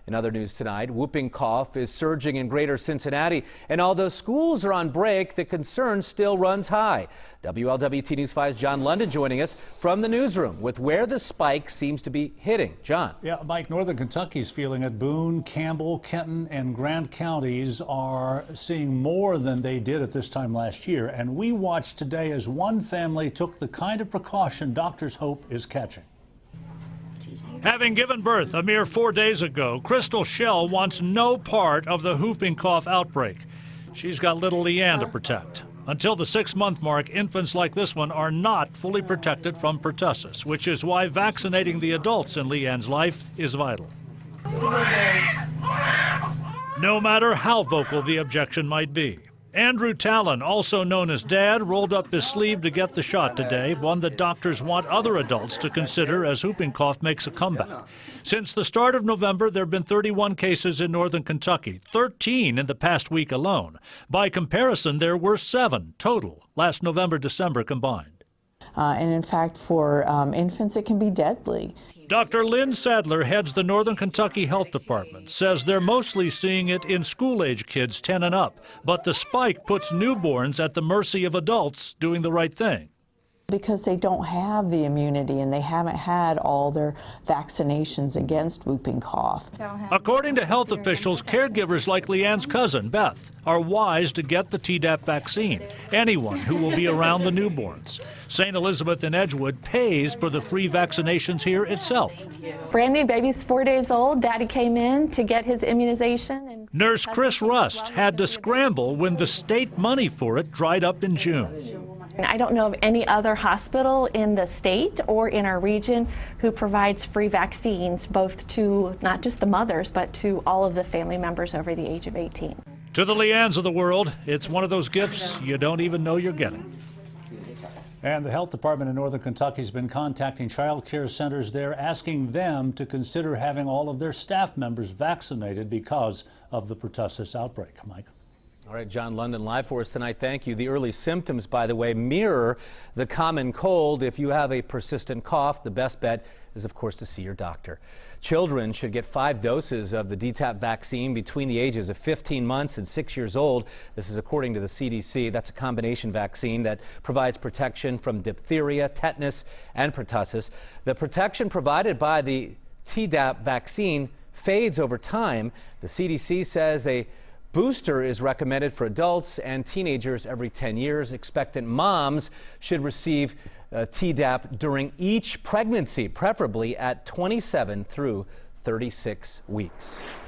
In other news tonight, whooping cough is surging in greater Cincinnati, and although schools are on break, the concern still runs high. WLWT News 5's John London joining us from the newsroom with where the spike seems to be hitting. John. Yeah, Mike, Northern Kentucky's feeling it. Boone, Campbell, Kenton, and Grant counties are seeing more than they did at this time last year. And we watched today as one family took the kind of precaution doctors hope is catching. Having given birth a mere 4 days ago, Crystal Shell wants no part of the whooping cough outbreak. She's got little Leanne to protect. Until the 6-month mark, infants like this one are not fully protected from pertussis, which is why vaccinating the adults in Leanne's life is vital. No matter how vocal the objection might be. Andrew Talon, also known as Dad, rolled up his sleeve to get the shot today, one that doctors want other adults to consider as whooping cough makes a comeback. Since the start of November, there have been 31 cases in Northern Kentucky, 13 in the past week alone. By comparison, there were 7 total last November-December combined. And in fact, for infants, it can be deadly. Dr. Lynn Sadler heads the Northern Kentucky Health Department, says they're mostly seeing it in school-age kids 10 and up, but the spike puts newborns at the mercy of adults doing the right thing. Because they don't have the immunity and they haven't had all their vaccinations against whooping cough. According to health officials, caregivers like Leanne's cousin, Beth, are wise to get the Tdap vaccine. Anyone who will be around the newborns. St. Elizabeth in Edgewood pays for the free vaccinations here itself. Brand new baby's 4 days old. Daddy came in to get his immunization. And Nurse Chris Rust had to scramble when the state money for it dried up in June. I don't know of any other hospital in the state or in our region who provides free vaccines, both to not just the mothers, but to all of the family members over the age of 18. To the Leannes of the world, it's one of those gifts you don't even know you're getting. And the health department in Northern Kentucky has been contacting child care centers there, asking them to consider having all of their staff members vaccinated because of the pertussis outbreak. Mike. All right, John London live for us tonight. Thank you. The early symptoms, by the way, mirror the common cold. If you have a persistent cough, the best bet is, of course, to see your doctor. Children should get 5 doses of the DTaP vaccine between the ages of 15 months and 6 years old. This is according to the CDC. That's a combination vaccine that provides protection from diphtheria, tetanus, and pertussis. The protection provided by the Tdap vaccine fades over time. The CDC says a booster is recommended for adults and teenagers every 10 years. Expectant moms should receive Tdap during each pregnancy, preferably at 27 through 36 weeks.